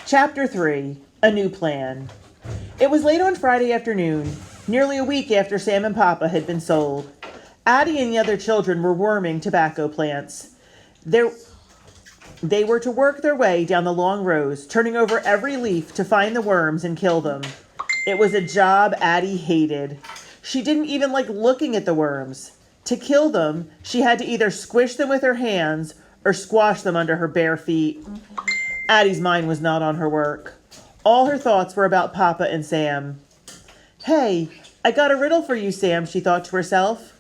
Chapter 3, A New Plan. It was late on Friday afternoon, nearly a week after Sam and Papa had been sold. Addy and the other children were worming tobacco plants. They were to work their way down the long rows, turning over every leaf to find the worms and kill them. It was a job Addy hated. She didn't even like looking at the worms. To kill them, she had to either squish them with her hands or squash them under her bare feet. Addy's mind was not on her work. All her thoughts were about Papa and Sam. Hey, I got a riddle for you, Sam, she thought to herself.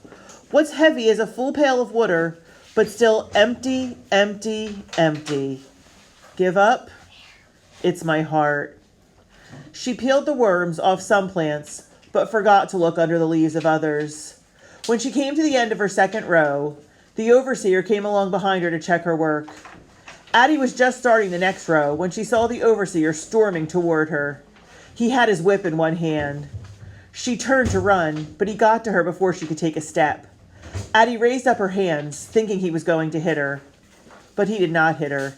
What's heavy as a full pail of water, but still empty, empty, empty? Give up? It's my heart. She peeled the worms off some plants, but forgot to look under the leaves of others. When she came to the end of her second row, the overseer came along behind her to check her work. Addy was just starting the next row when she saw the overseer storming toward her. He had his whip in one hand. She turned to run, but he got to her before she could take a step. Addy raised up her hands, thinking he was going to hit her. But he did not hit her.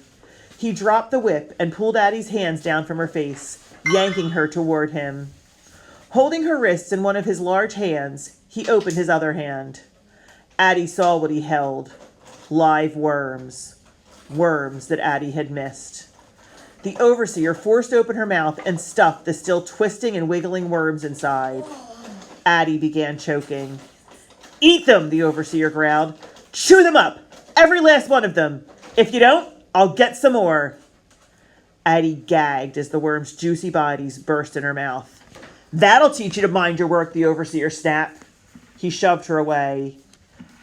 He dropped the whip and pulled Addy's hands down from her face, yanking her toward him. Holding her wrists in one of his large hands, he opened his other hand. Addy saw what he held. Live worms. Worms that Addy had missed. The overseer forced open her mouth and stuffed the still twisting and wiggling worms inside. Addy began choking. Eat them, the overseer growled. Chew them up, every last one of them. If you don't, I'll get some more. Addy gagged as the worms' juicy bodies burst in her mouth. That'll teach you to mind your work, the overseer snapped. He shoved her away.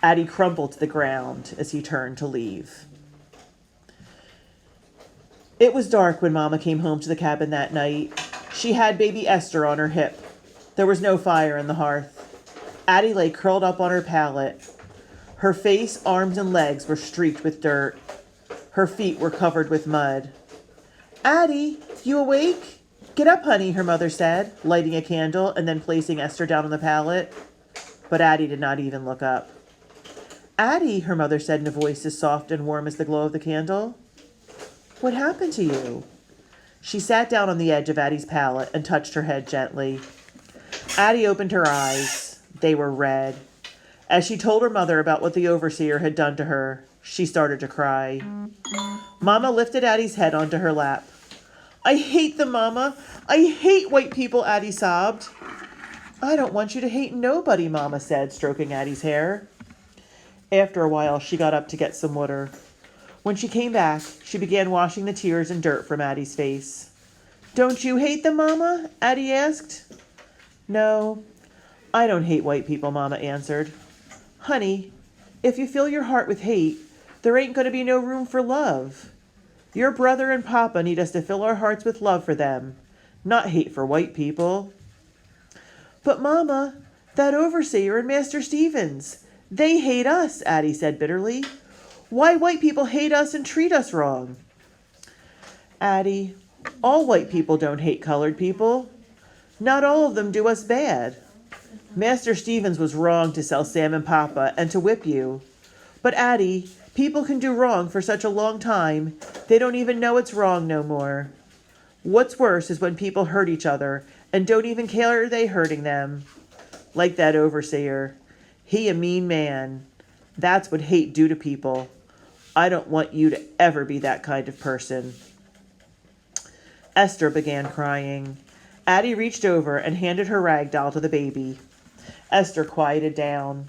Addy crumpled to the ground as he turned to leave. It was dark when Mama came home to the cabin that night. She had baby Esther on her hip. There was no fire in the hearth. Addy lay curled up on her pallet. Her face, arms, and legs were streaked with dirt. Her feet were covered with mud. Addy, you awake? Get up, honey, her mother said, lighting a candle and then placing Esther down on the pallet. But Addy did not even look up. Addy, her mother said in a voice as soft and warm as the glow of the candle. What happened to you? She sat down on the edge of Addy's pallet and touched her head gently. Addy opened her eyes. They were red. As she told her mother about what the overseer had done to her, she started to cry. Mama lifted Addy's head onto her lap. I hate them, Mama. I hate white people, Addy sobbed. I don't want you to hate nobody, Mama said, stroking Addy's hair. After a while, she got up to get some water. When she came back, she began washing the tears and dirt from Addy's face. Don't you hate them, Mama? Addy asked. No, I don't hate white people, Mama answered. Honey, if you fill your heart with hate, there ain't going to be no room for love. Your brother and Papa need us to fill our hearts with love for them, not hate for white people. But Mama, that overseer and Master Stevens, they hate us, Addy said bitterly. Why white people hate us and treat us wrong? Addy, all white people don't hate colored people. Not all of them do us bad. Master Stevens was wrong to sell Sam and Papa and to whip you. But Addy, people can do wrong for such a long time, they don't even know it's wrong no more. What's worse is when people hurt each other and don't even care they hurting them. Like that overseer. He a mean man. That's what hate do to people. I don't want you to ever be that kind of person. Esther began crying. Addy reached over and handed her rag doll to the baby. Esther quieted down.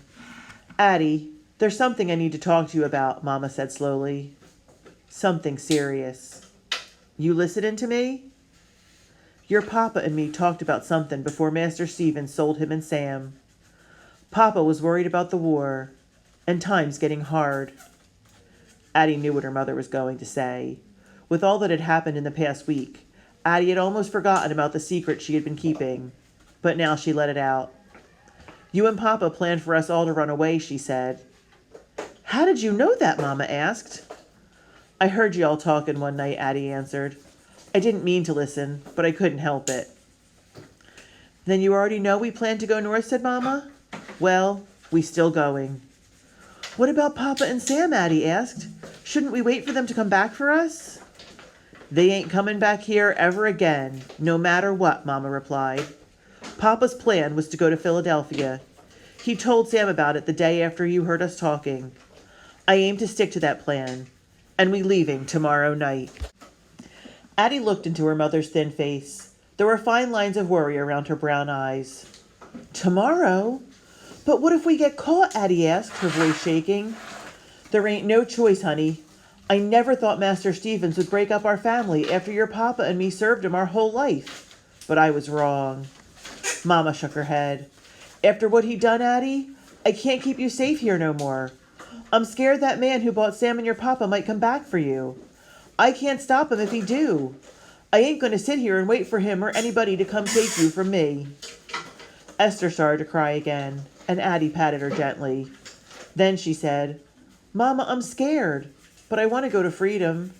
Addy, there's something I need to talk to you about, Mama said slowly. Something serious. You listening to me? Your Papa and me talked about something before Master Stevens sold him and Sam. Papa was worried about the war, and times getting hard. Addy knew what her mother was going to say. With all that had happened in the past week, Addy had almost forgotten about the secret she had been keeping, but now she let it out. You and Papa planned for us all to run away, she said. How did you know that, Mama asked. I heard you all talking one night, Addy answered. I didn't mean to listen, but I couldn't help it. Then you already know we plan to go north, said Mama. Well, we still going. What about Papa and Sam, Addy asked. Shouldn't we wait for them to come back for us? They ain't coming back here ever again, no matter what, Mama replied. Papa's plan was to go to Philadelphia. He told Sam about it the day after you heard us talking. I aim to stick to that plan, and we leaving tomorrow night. Addy looked into her mother's thin face. There were fine lines of worry around her brown eyes. Tomorrow? But what if we get caught? Addy asked, her voice shaking. There ain't no choice, honey. I never thought Master Stevens would break up our family after your papa and me served him our whole life. But I was wrong. Mama shook her head. After what he done, Addy, I can't keep you safe here no more. I'm scared that man who bought Sam and your papa might come back for you. I can't stop him if he do. I ain't going to sit here and wait for him or anybody to come take you from me. Esther started to cry again, and Addy patted her gently. Then she said, Mama, I'm scared, but I want to go to freedom.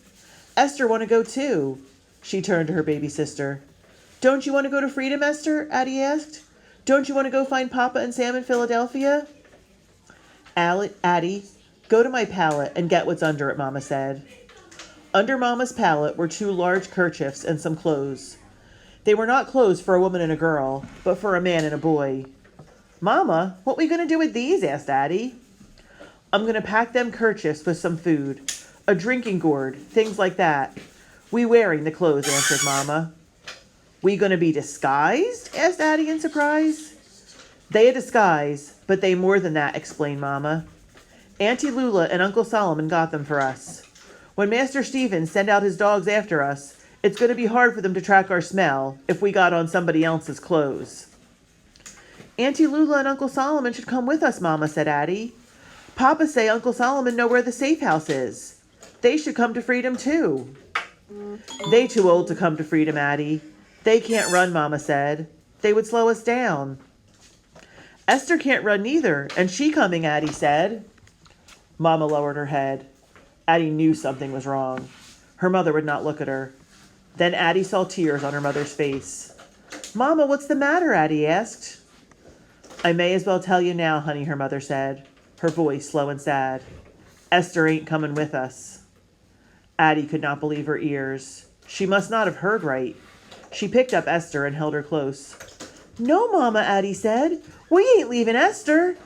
Esther want to go too. She turned to her baby sister. Don't you want to go to freedom, Esther? Addy asked. Don't you want to go find Papa and Sam in Philadelphia? Addy, go to my pallet and get what's under it, Mama said. Under Mama's pallet were 2 large kerchiefs and some clothes. They were not clothes for a woman and a girl, but for a man and a boy. Mama, what we going to do with these? Asked Addy. I'm going to pack them kerchiefs with some food, a drinking gourd, things like that. We wearing the clothes, answered Mama. We going to be disguised? Asked Addy in surprise. They a disguise, but they more than that, explained Mama. Auntie Lula and Uncle Solomon got them for us. When Master Stevens send out his dogs after us, it's going to be hard for them to track our smell if we got on somebody else's clothes. Auntie Lula and Uncle Solomon should come with us, Mama said Addy. Papa say Uncle Solomon know where the safe house is. They should come to freedom too. They too old to come to freedom, Addy. They can't run, Mama said. They would slow us down. Esther can't run neither, and she coming, Addy said. Mama lowered her head. Addy knew something was wrong. Her mother would not look at her. Then Addy saw tears on her mother's face. Mama, what's the matter? Addy asked. I may as well tell you now, honey, her mother said, her voice slow and sad. Esther ain't coming with us. Addy could not believe her ears. She must not have heard right. She picked up Esther and held her close. No, Mama, Addy said. We ain't leaving Esther.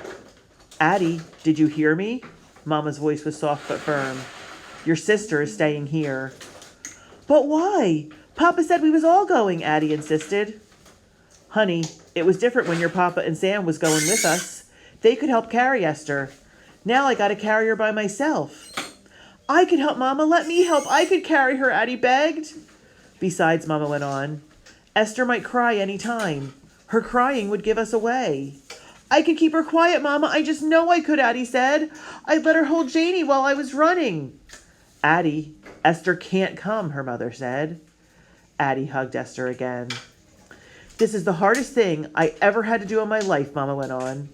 Addy, did you hear me? Mama's voice was soft but firm. Your sister is staying here. But why? Papa said we was all going, Addy insisted. Honey, it was different when your papa and Sam was going with us. They could help carry Esther. Now I got to carry her by myself. I could help, Mama. Let me help. I could carry her, Addy begged. Besides, Mama went on, Esther might cry any time. Her crying would give us away. I could keep her quiet, Mama. I just know I could, Addy said. I'd let her hold Janie while I was running. Addy, Esther can't come, her mother said. Addy hugged Esther again. This is the hardest thing I ever had to do in my life, Mama went on.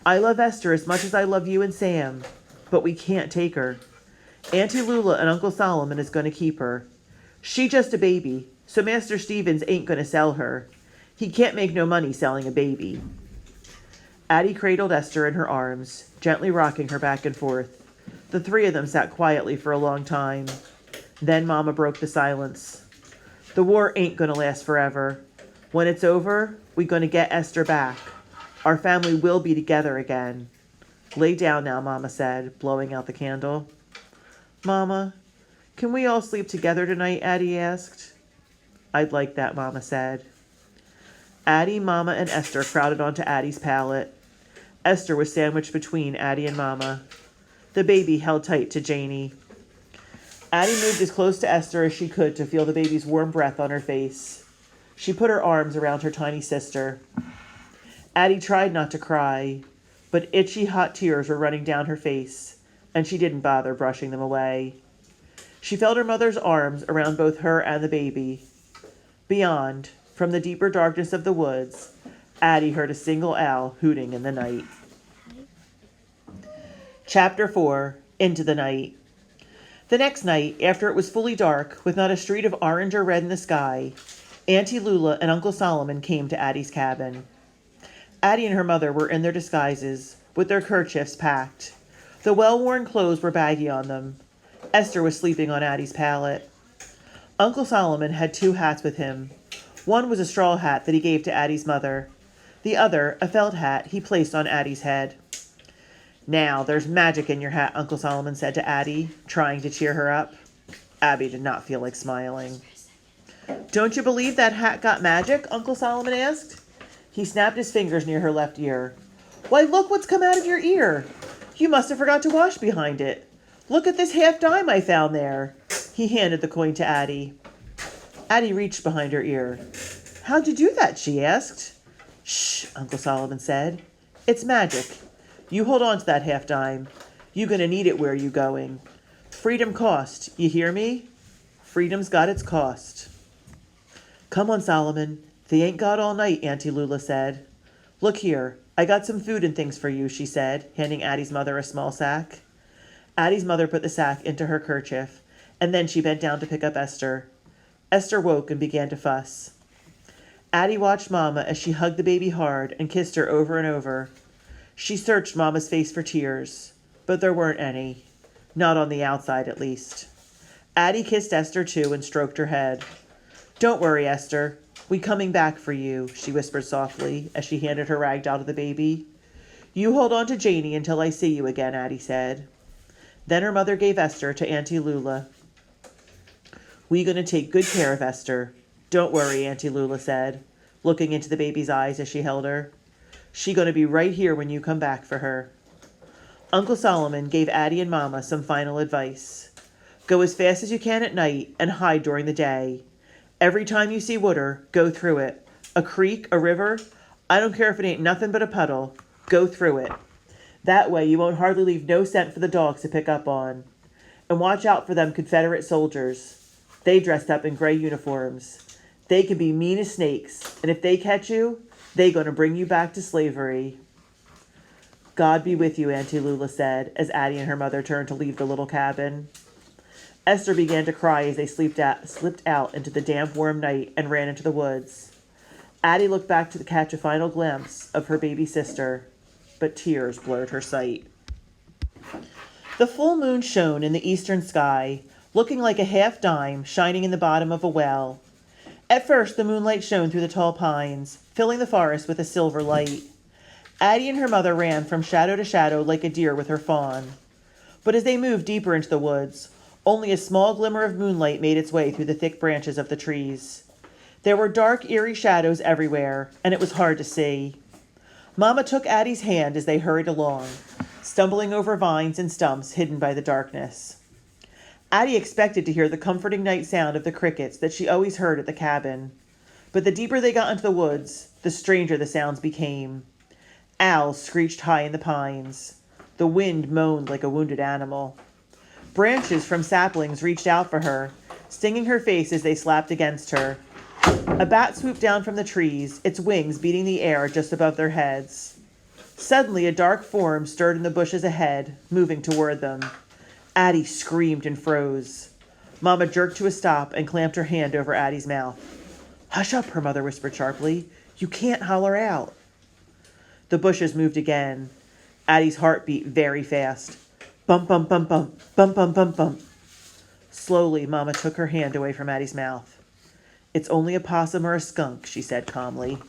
I love Esther as much as I love you and Sam, but we can't take her. Auntie Lula and Uncle Solomon is going to keep her. She just a baby, so Master Stevens ain't going to sell her. He can't make no money selling a baby. Addy cradled Esther in her arms, gently rocking her back and forth. The 3 of them sat quietly for a long time. Then Mama broke the silence. The war ain't going to last forever. When it's over, we're going to get Esther back. Our family will be together again. Lay down now, Mama said, blowing out the candle. Mama, can we all sleep together tonight? Addy asked. I'd like that, Mama said. Addy, Mama, and Esther crowded onto Addy's pallet. Esther was sandwiched between Addy and Mama. The baby held tight to Janie. Addy moved as close to Esther as she could to feel the baby's warm breath on her face. She put her arms around her tiny sister. Addy tried not to cry, but itchy hot tears were running down her face, and she didn't bother brushing them away. She felt her mother's arms around both her and the baby. Beyond, from the deeper darkness of the woods, Addy heard a single owl hooting in the night. Chapter 4, Into the Night. The next night, after it was fully dark, with not a streak of orange or red in the sky, Auntie Lula and Uncle Solomon came to Addy's cabin. Addy and her mother were in their disguises, with their kerchiefs packed. The well-worn clothes were baggy on them. Esther was sleeping on Addy's pallet. Uncle Solomon had 2 hats with him. One was a straw hat that he gave to Addy's mother. The other, a felt hat, he placed on Addy's head. "Now, there's magic in your hat," Uncle Solomon said to Addy, trying to cheer her up. Abby did not feel like smiling. "Don't you believe that hat got magic?" Uncle Solomon asked. He snapped his fingers near her left ear. "Why, look what's come out of your ear. You must have forgot to wash behind it. Look at this half-dime I found there." He handed the coin to Addy. Addy reached behind her ear. "How'd you do that?" she asked. "Shh," Uncle Solomon said. "It's magic. You hold on to that half-dime. You gonna need it where you going. Freedom cost, you hear me? Freedom's got its cost." "Come on, Solomon. They ain't got all night," Auntie Lula said. "Look here, I got some food and things for you," she said, handing Addy's mother a small sack. Addy's mother put the sack into her kerchief, and then she bent down to pick up Esther. Esther woke and began to fuss. Addy watched Mama as she hugged the baby hard and kissed her over and over. She searched Mama's face for tears, but there weren't any. Not on the outside, at least. Addy kissed Esther, too, and stroked her head. "Don't worry, Esther. We coming back for you," she whispered softly as she handed her rag doll to the baby. "You hold on to Janie until I see you again," Addy said. Then her mother gave Esther to Auntie Lula. "We gonna take good care of Esther. Don't worry," Auntie Lula said, looking into the baby's eyes as she held her. "She gonna be right here when you come back for her." Uncle Solomon gave Addy and Mama some final advice. "Go as fast as you can at night and hide during the day. Every time you see water, go through it. A creek, a river, I don't care if it ain't nothing but a puddle. Go through it. That way you won't hardly leave no scent for the dogs to pick up on. And watch out for them Confederate soldiers. They dressed up in gray uniforms. They can be mean as snakes, and if they catch you, they gonna bring you back to slavery." "God be with you," Auntie Lula said, as Addy and her mother turned to leave the little cabin. Esther began to cry as they slipped out into the damp, warm night and ran into the woods. Addy looked back to catch a final glimpse of her baby sister, but tears blurred her sight. The full moon shone in the eastern sky, looking like a half-dime shining in the bottom of a well. At first, the moonlight shone through the tall pines, filling the forest with a silver light. Addy and her mother ran from shadow to shadow like a deer with her fawn. But as they moved deeper into the woods, only a small glimmer of moonlight made its way through the thick branches of the trees. There were dark, eerie shadows everywhere, and it was hard to see. Mama took Addy's hand as they hurried along, stumbling over vines and stumps hidden by the darkness. Addy expected to hear the comforting night sound of the crickets that she always heard at the cabin. But the deeper they got into the woods, the stranger the sounds became. Owls screeched high in the pines. The wind moaned like a wounded animal. Branches from saplings reached out for her, stinging her face as they slapped against her. A bat swooped down from the trees, its wings beating the air just above their heads. Suddenly, a dark form stirred in the bushes ahead, moving toward them. Addy screamed and froze. Mama jerked to a stop and clamped her hand over Addy's mouth. "Hush up," her mother whispered sharply. "You can't holler out." The bushes moved again. Addy's heart beat very fast. Bump, bump, bump, bump, bump, bump, bump, bump. Slowly, Mama took her hand away from Addy's mouth. "It's only a possum or a skunk," she said calmly.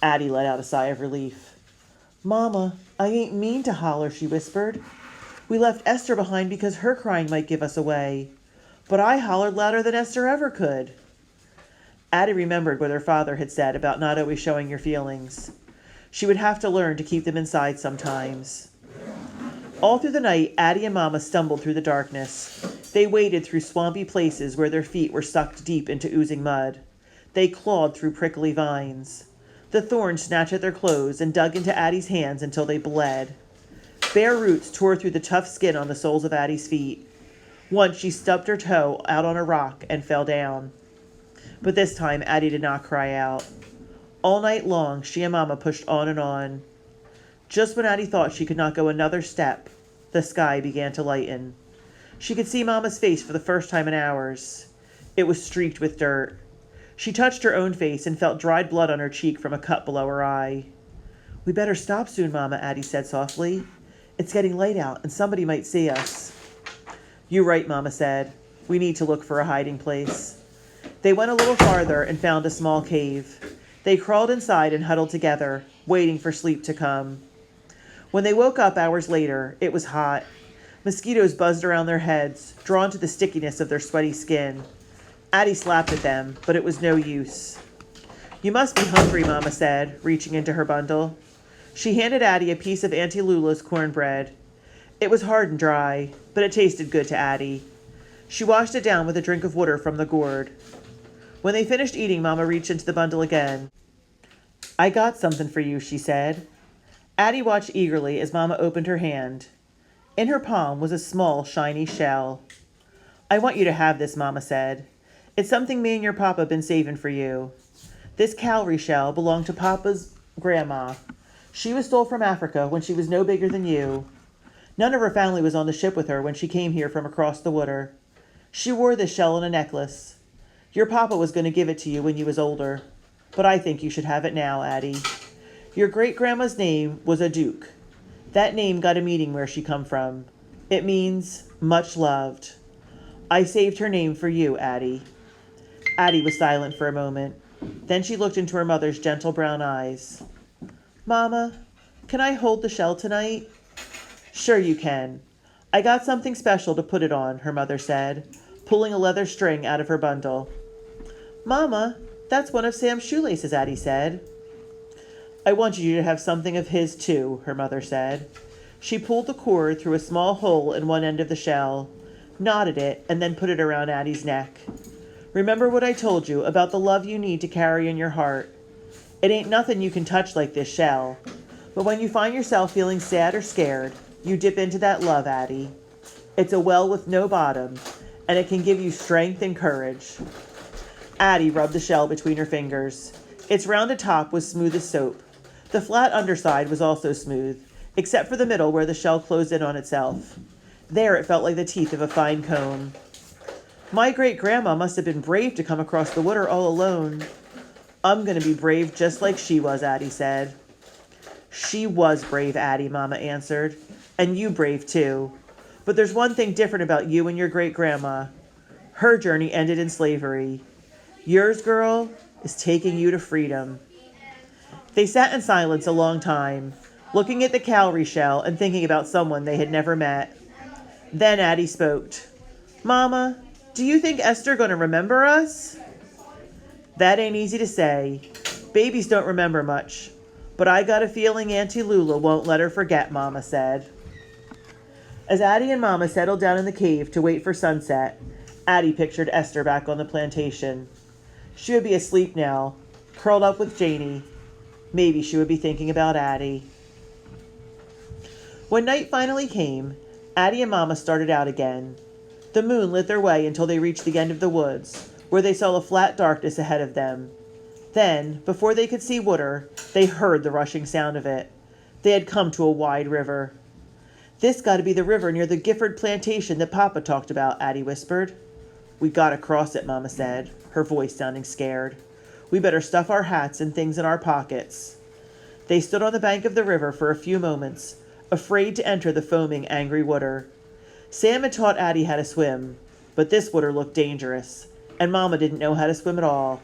Addy let out a sigh of relief. "Mama, I ain't mean to holler," she whispered. "We left Esther behind because her crying might give us away. But I hollered louder than Esther ever could." Addy remembered what her father had said about not always showing your feelings. She would have to learn to keep them inside sometimes. All through the night, Addy and Mama stumbled through the darkness. They waded through swampy places where their feet were sucked deep into oozing mud. They clawed through prickly vines. The thorns snatched at their clothes and dug into Addy's hands until they bled. Bare roots tore through the tough skin on the soles of Addy's feet. Once she stubbed her toe out on a rock and fell down. But this time, Addy did not cry out. All night long, she and Mama pushed on and on. Just when Addy thought she could not go another step, the sky began to lighten. She could see Mama's face for the first time in hours. It was streaked with dirt. She touched her own face and felt dried blood on her cheek from a cut below her eye. "We better stop soon, Mama," Addy said softly. "It's getting late out, and somebody might see us." "You're right," Mama said. We need to look for a hiding place." They went a little farther and found a small cave. They crawled inside and huddled together, waiting for sleep to come. When they woke up hours later, it was hot. Mosquitoes buzzed around their heads, drawn to the stickiness of their sweaty skin. Addy slapped at them, but it was no use. "You must be hungry," Mama said, reaching into her bundle. She handed Addy a piece of Auntie Lula's cornbread. It was hard and dry, but it tasted good to Addy. She washed it down with a drink of water from the gourd. When they finished eating, Mama reached into the bundle again. "I got something for you," she said. Addy watched eagerly as Mama opened her hand. In her palm was a small, shiny shell. "I want you to have this," Mama said. "It's something me and your papa been saving for you. This cowrie shell belonged to Papa's grandma. She was stole from Africa when she was no bigger than you. None of her family was on the ship with her when she came here from across the water. She wore this shell in a necklace. Your papa was going to give it to you when you was older, but I think you should have it now, Addy. Your great-grandma's name was a Duke. That name got a meaning where she come from. It means much loved. I saved her name for you, Addy." Addy was silent for a moment. Then she looked into her mother's gentle brown eyes. "Mama, can I hold the shell tonight?" "Sure you can. I got something special to put it on," her mother said, pulling a leather string out of her bundle. "Mama, that's one of Sam's shoelaces," Addy said. "I want you to have something of his too," her mother said. She pulled the cord through a small hole in one end of the shell, knotted it, and then put it around Addy's neck. "Remember what I told you about the love you need to carry in your heart. It ain't nothing you can touch like this shell, but when you find yourself feeling sad or scared, you dip into that love, Addy. It's a well with no bottom, and it can give you strength and courage." Addy rubbed the shell between her fingers. Its rounded top was smooth as soap. The flat underside was also smooth, except for the middle where the shell closed in on itself. There it felt like the teeth of a fine comb. "My great-grandma must have been brave to come across the water all alone." "I'm going to be brave just like she was," Addy said. "She was brave, Addy," Mama answered. "And you brave too. But there's one thing different about you and your great-grandma. Her journey ended in slavery. Yours, girl, is taking you to freedom." They sat in silence a long time, looking at the cowrie shell and thinking about someone they had never met. Then Addy spoke. "Mama, do you think Esther going to remember us?" "That ain't easy to say. Babies don't remember much. But I got a feeling Auntie Lula won't let her forget," Mama said. As Addy and Mama settled down in the cave to wait for sunset, Addy pictured Esther back on the plantation. She would be asleep now, curled up with Janie. Maybe she would be thinking about Addy. When night finally came, Addy and Mama started out again. The moon lit their way until they reached the end of the woods, where they saw a flat darkness ahead of them. Then, before they could see water, they heard the rushing sound of it. They had come to a wide river. "This got to be the river near the Gifford plantation that Papa talked about," Addy whispered. "We got to cross it," Mama said, her voice sounding scared. "We better stuff our hats and things in our pockets." They stood on the bank of the river for a few moments, afraid to enter the foaming, angry water. Sam had taught Addy how to swim, but this water looked dangerous, and Mama didn't know how to swim at all.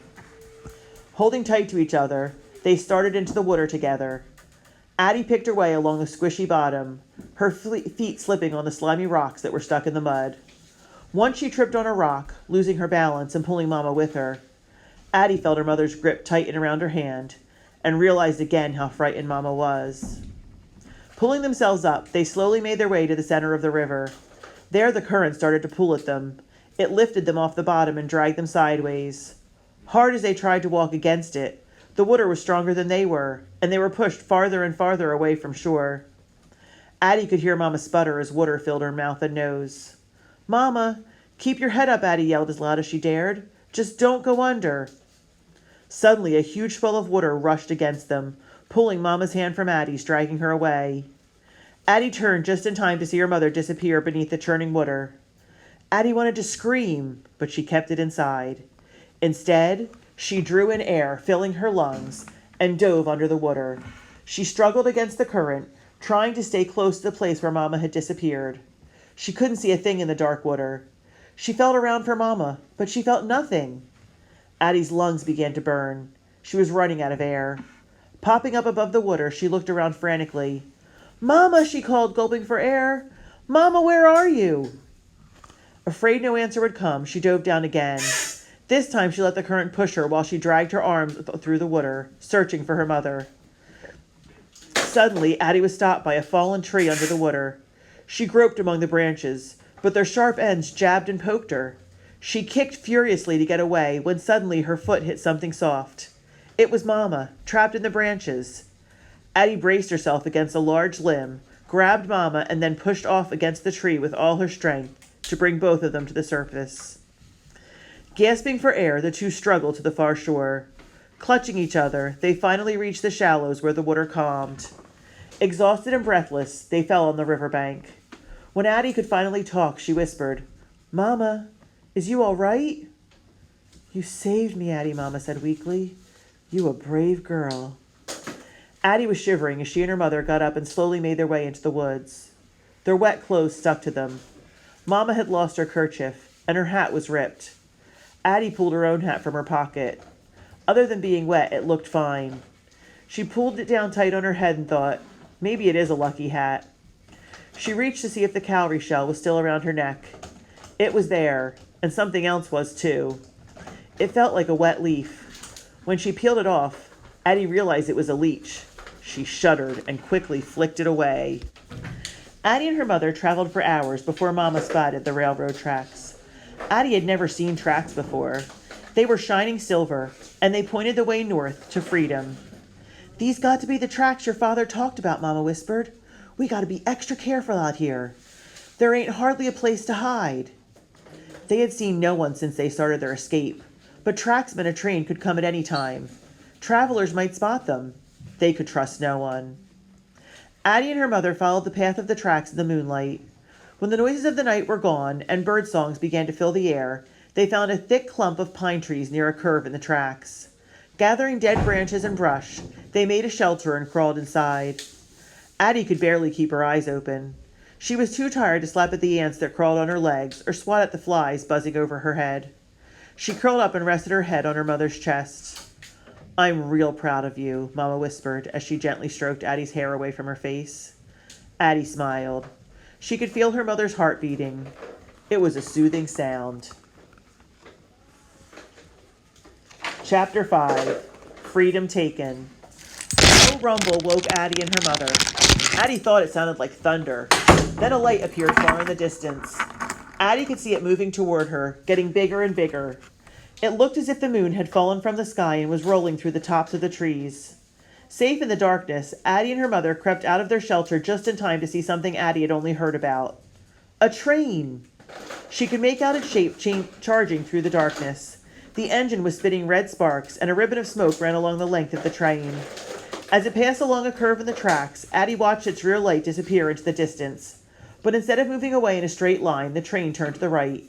Holding tight to each other, they started into the water together. Addy picked her way along the squishy bottom, her feet slipping on the slimy rocks that were stuck in the mud. Once she tripped on a rock, losing her balance and pulling Mama with her. Addy felt her mother's grip tighten around her hand and realized again how frightened Mama was. Pulling themselves up, they slowly made their way to the center of the river. There the current started to pull at them. It lifted them off the bottom and dragged them sideways. Hard as they tried to walk against it, the water was stronger than they were pushed farther and farther away from shore. Addy could hear Mama sputter as water filled her mouth and nose. "Mama, keep your head up," Addy yelled as loud as she dared. "Just don't go under." Suddenly, a huge swell of water rushed against them, pulling Mama's hand from Addy's, dragging her away. Addy turned just in time to see her mother disappear beneath the churning water. Addy wanted to scream, but she kept it inside. Instead, she drew in air, filling her lungs, and dove under the water. She struggled against the current, trying to stay close to the place where Mama had disappeared. She couldn't see a thing in the dark water. She felt around for Mama, but she felt nothing. Addy's lungs began to burn. She was running out of air. Popping up above the water, she looked around frantically. "Mama," she called, gulping for air. "Mama, where are you?" Afraid no answer would come, she dove down again. This time she let the current push her while she dragged her arms through the water, searching for her mother. Suddenly, Addy was stopped by a fallen tree under the water. She groped among the branches, but their sharp ends jabbed and poked her. She kicked furiously to get away when suddenly her foot hit something soft. It was Mama, trapped in the branches. Addy braced herself against a large limb, grabbed Mama, and then pushed off against the tree with all her strength to bring both of them to the surface. Gasping for air, the two struggled to the far shore. Clutching each other, they finally reached the shallows where the water calmed. Exhausted and breathless, they fell on the riverbank. When Addy could finally talk, she whispered, "Mama, is you all right?" "You saved me, Addy," Mama said weakly. "You a brave girl." Addy was shivering as she and her mother got up and slowly made their way into the woods. Their wet clothes stuck to them. Mama had lost her kerchief, and her hat was ripped. Addy pulled her own hat from her pocket. Other than being wet, it looked fine. She pulled it down tight on her head and thought, maybe it is a lucky hat. She reached to see if the cowrie shell was still around her neck. It was there, and something else was too. It felt like a wet leaf. When she peeled it off, Addy realized it was a leech. She shuddered and quickly flicked it away. Addy and her mother traveled for hours before Mama spotted the railroad tracks. Addy had never seen tracks before. They were shining silver, and they pointed the way north to freedom. "These got to be the tracks your father talked about," Mama whispered. "We got to be extra careful out here. There ain't hardly a place to hide." They had seen no one since they started their escape, but tracks meant a train could come at any time. Travelers might spot them. They could trust no one. Addy and her mother followed the path of the tracks in the moonlight. When the noises of the night were gone and bird songs began to fill the air, they found a thick clump of pine trees near a curve in the tracks. Gathering dead branches and brush, they made a shelter and crawled inside. Addy could barely keep her eyes open. She was too tired to slap at the ants that crawled on her legs or swat at the flies buzzing over her head. She curled up and rested her head on her mother's chest. "I'm real proud of you," Mama whispered as she gently stroked Addy's hair away from her face. Addy smiled. She could feel her mother's heart beating. It was a soothing sound. Chapter 5. Freedom Taken. A low rumble woke Addy and her mother. Addy thought it sounded like thunder. Then a light appeared far in the distance. Addy could see it moving toward her, getting bigger and bigger. It looked as if the moon had fallen from the sky and was rolling through the tops of the trees. Safe in the darkness, Addy and her mother crept out of their shelter just in time to see something Addy had only heard about. A train! She could make out its shape charging through the darkness. The engine was spitting red sparks, and a ribbon of smoke ran along the length of the train. As it passed along a curve in the tracks, Addy watched its rear light disappear into the distance. But instead of moving away in a straight line, the train turned to the right.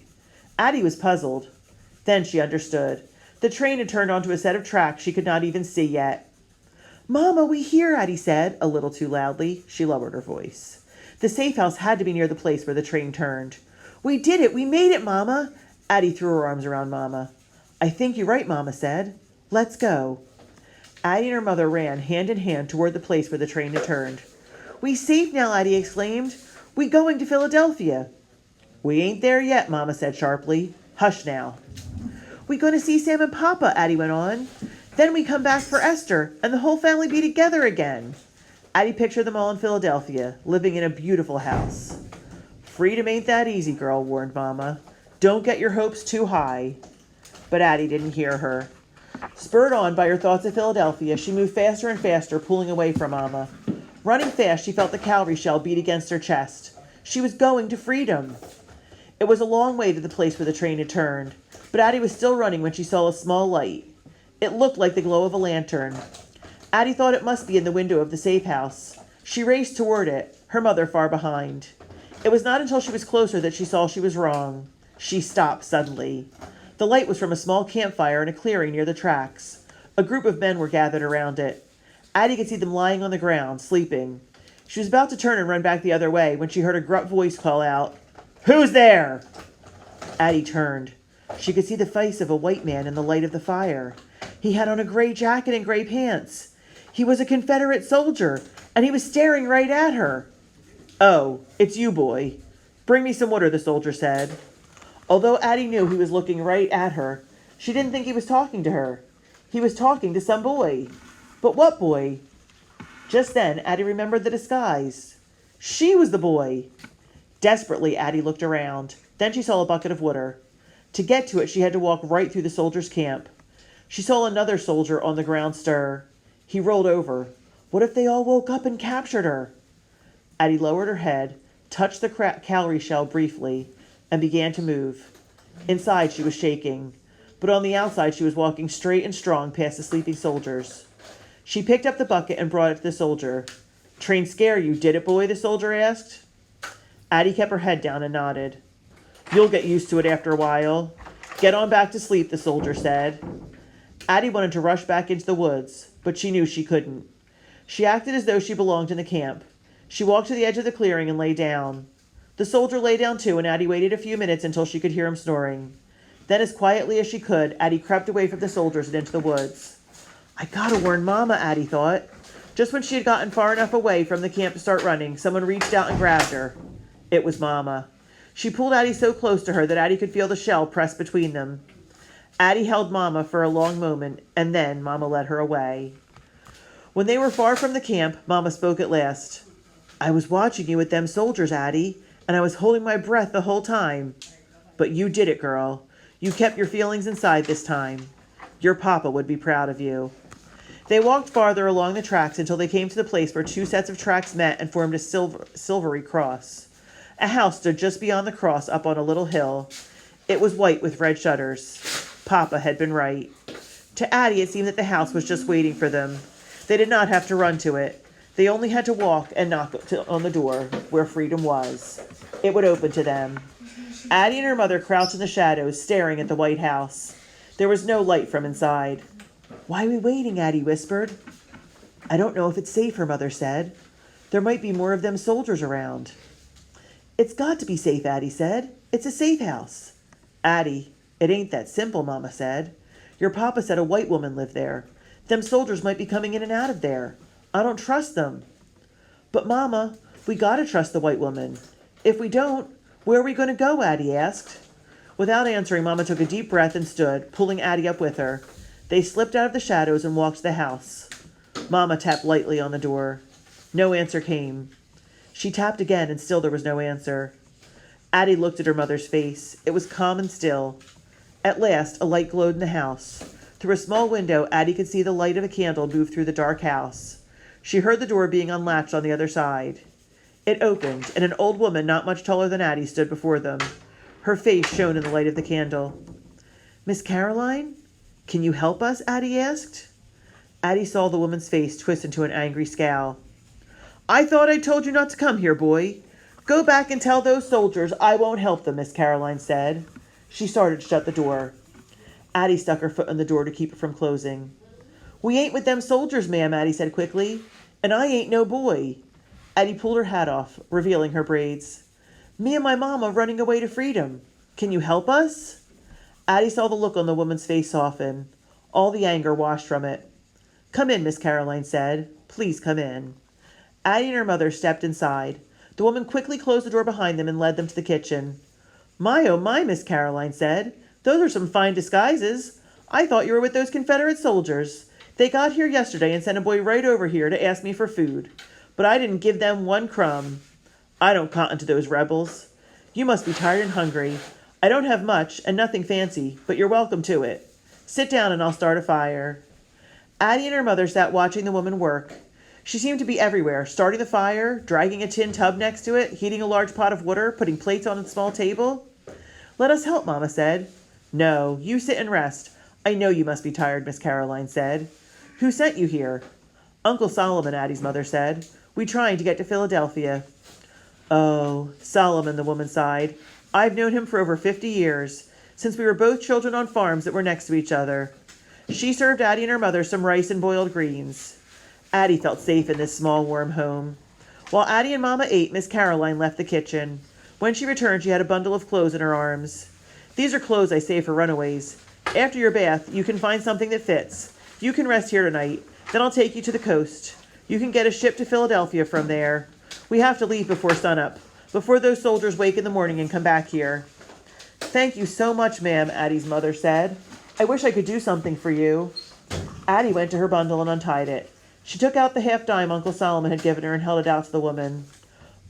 Addy was puzzled. Then she understood. The train had turned onto a set of tracks she could not even see yet. "Mama, we hear," Addy said, a little too loudly. She lowered her voice. The safe house had to be near the place where the train turned. "We did it! We made it, Mama!" Addy threw her arms around Mama. "I think you're right," Mama said. "Let's go." Addy and her mother ran hand in hand toward the place where the train had turned. "We safe now," Addy exclaimed. "We going to Philadelphia." "We ain't there yet," Mama said sharply. "Hush now." "We going to see Sam and Papa," Addy went on. "Then we come back for Esther, and the whole family be together again." Addy pictured them all in Philadelphia, living in a beautiful house. "Freedom ain't that easy, girl," warned Mama. "Don't get your hopes too high." But Addy didn't hear her. Spurred on by her thoughts of Philadelphia, she moved faster and faster, pulling away from Mama. Running fast, she felt the cowrie shell beat against her chest. She was going to freedom. It was a long way to the place where the train had turned, but Addy was still running when she saw a small light. It looked like the glow of a lantern. Addy thought it must be in the window of the safe house. She raced toward it, her mother far behind. It was not until she was closer that she saw she was wrong. She stopped suddenly. The light was from a small campfire in a clearing near the tracks. A group of men were gathered around it. Addy could see them lying on the ground, sleeping. She was about to turn and run back the other way when she heard a gruff voice call out, "Who's there?" Addy turned. She could see the face of a white man in the light of the fire. He had on a gray jacket and gray pants. He was a Confederate soldier, and he was staring right at her. "Oh, it's you, boy. Bring me some water," the soldier said. Although Addy knew he was looking right at her, she didn't think he was talking to her. He was talking to some boy. But what boy? Just then, Addy remembered the disguise. She was the boy. Desperately, Addy looked around. Then she saw a bucket of water. To get to it, she had to walk right through the soldiers' camp. She saw another soldier on the ground stir. He rolled over. What if they all woke up and captured her? Addy lowered her head, touched the cowrie shell briefly, and began to move. Inside, she was shaking, but on the outside, she was walking straight and strong past the sleeping soldiers. She picked up the bucket and brought it to the soldier. "Train scare you, did it, boy?" the soldier asked. Addy kept her head down and nodded. "You'll get used to it after a while. Get on back to sleep," the soldier said. Addy wanted to rush back into the woods, but she knew she couldn't. She acted as though she belonged in the camp. She walked to the edge of the clearing and lay down. The soldier lay down too, and Addy waited a few minutes until she could hear him snoring. Then, as quietly as she could, Addy crept away from the soldiers and into the woods. "I gotta warn Mama," Addy thought. Just when she had gotten far enough away from the camp to start running, someone reached out and grabbed her. It was Mama. She pulled Addy so close to her that Addy could feel the shell press between them. Addy held Mama for a long moment, and then Mama led her away. When they were far from the camp, Mama spoke at last. "I was watching you with them soldiers, Addy, and I was holding my breath the whole time. But you did it, girl. You kept your feelings inside this time. Your papa would be proud of you." They walked farther along the tracks until they came to the place where two sets of tracks met and formed a silvery cross. A house stood just beyond the cross up on a little hill. It was white with red shutters. Papa had been right. To Addy, it seemed that the house was just waiting for them. They did not have to run to it. They only had to walk and knock on the door where freedom was. It would open to them. Addy and her mother crouched in the shadows, staring at the white house. There was no light from inside. "Why are we waiting?" Addy whispered. "I don't know if it's safe," her mother said. "There might be more of them soldiers around." "It's got to be safe," Addy said. "It's a safe house." "Addy, it ain't that simple," Mama said. "Your papa said a white woman lived there. Them soldiers might be coming in and out of there. I don't trust them." "But Mama, we gotta trust the white woman. If we don't, where are we going to go?" Addy asked. Without answering, Mama took a deep breath and stood, pulling Addy up with her. They slipped out of the shadows and walked to the house. Mama tapped lightly on the door. No answer came. She tapped again, and still there was no answer. Addy looked at her mother's face. It was calm and still. At last, a light glowed in the house. Through a small window, Addy could see the light of a candle move through the dark house. She heard the door being unlatched on the other side. It opened, and an old woman not much taller than Addy stood before them. Her face shone in the light of the candle. "Miss Caroline, can you help us?" Addy asked. Addy saw the woman's face twist into an angry scowl. "I thought I told you not to come here, boy. Go back and tell those soldiers I won't help them," Miss Caroline said. She started to shut the door. Addy stuck her foot in the door to keep it from closing. "We ain't with them soldiers, ma'am," Addy said quickly. "And I ain't no boy." Addy pulled her hat off, revealing her braids. "Me and my mama running away to freedom. Can you help us?" Addy saw the look on the woman's face soften. All the anger washed from it. "Come in," Miss Caroline said. "Please come in." Addy and her mother stepped inside. The woman quickly closed the door behind them and led them to the kitchen. "My, oh my," Miss Caroline said. "Those are some fine disguises. I thought you were with those Confederate soldiers. They got here yesterday and sent a boy right over here to ask me for food. But I didn't give them one crumb. I don't cotton to those rebels. You must be tired and hungry. I don't have much and nothing fancy, but you're welcome to it. Sit down and I'll start a fire." Addy and her mother sat watching the woman work. She seemed to be everywhere, starting the fire, dragging a tin tub next to it, heating a large pot of water, putting plates on a small table. "Let us help," Mama said. "No, you sit and rest. I know you must be tired," Miss Caroline said. "Who sent you here?" "Uncle Solomon," Addy's mother said. "We trying to get to Philadelphia." "Oh, Solomon," the woman sighed. "I've known him for over 50 years, since we were both children on farms that were next to each other." She served Addy and her mother some rice and boiled greens. Addy felt safe in this small, warm home. While Addy and Mama ate, Miss Caroline left the kitchen. When she returned, she had a bundle of clothes in her arms. These are clothes I save for runaways. After your bath, you can find something that fits. You can rest here tonight. Then I'll take you to the coast. You can get a ship to Philadelphia from there. We have to leave before sunup, before those soldiers wake in the morning and come back here." "Thank you so much, ma'am," Addie's mother said. "I wish I could do something for you." Addie went to her bundle and untied it. She took out the half-dime Uncle Solomon had given her and held it out to the woman.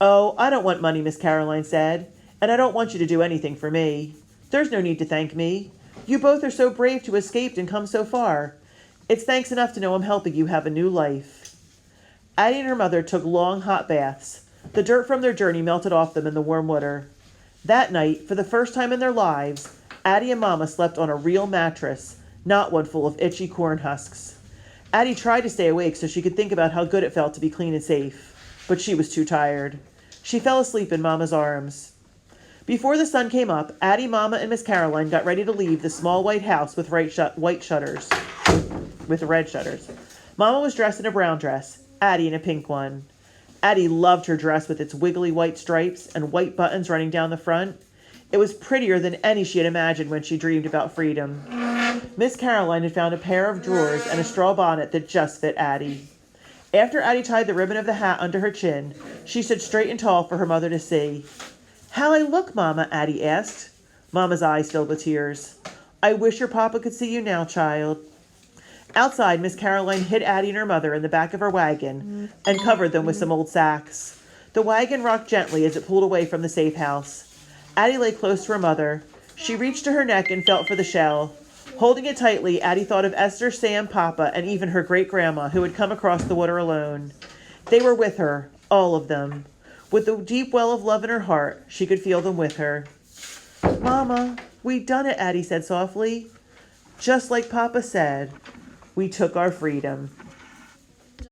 "Oh, I don't want money," Miss Caroline said, "and I don't want you to do anything for me. There's no need to thank me. You both are so brave to escape and come so far. It's thanks enough to know I'm helping you have a new life." Addie and her mother took long, hot baths. The dirt from their journey melted off them in the warm water. That night, for the first time in their lives, Addie and Mama slept on a real mattress, not one full of itchy corn husks. Addie tried to stay awake so she could think about how good it felt to be clean and safe, but she was too tired. She fell asleep in Mama's arms. Before the sun came up, Addie, Mama, and Miss Caroline got ready to leave the small white house with red shutters. Mama was dressed in a brown dress, Addie in a pink one. Addie loved her dress with its wiggly white stripes and white buttons running down the front. It was prettier than any she had imagined when she dreamed about freedom. Miss Caroline had found a pair of drawers and a straw bonnet that just fit Addie. After Addie tied the ribbon of the hat under her chin, she stood straight and tall for her mother to see. "How I look, Mama?" Addie asked. Mama's eyes filled with tears. "I wish your papa could see you now, child." Outside, Miss Caroline hid Addie and her mother in the back of her wagon and covered them with some old sacks. The wagon rocked gently as it pulled away from the safe house. Addie lay close to her mother. She reached to her neck and felt for the shell. Holding it tightly, Addie thought of Esther, Sam, Papa, and even her great-grandma, who had come across the water alone. They were with her, all of them. With the deep well of love in her heart, she could feel them with her. "Mama, we done it," Addie said softly. "Just like Papa said. We took our freedom."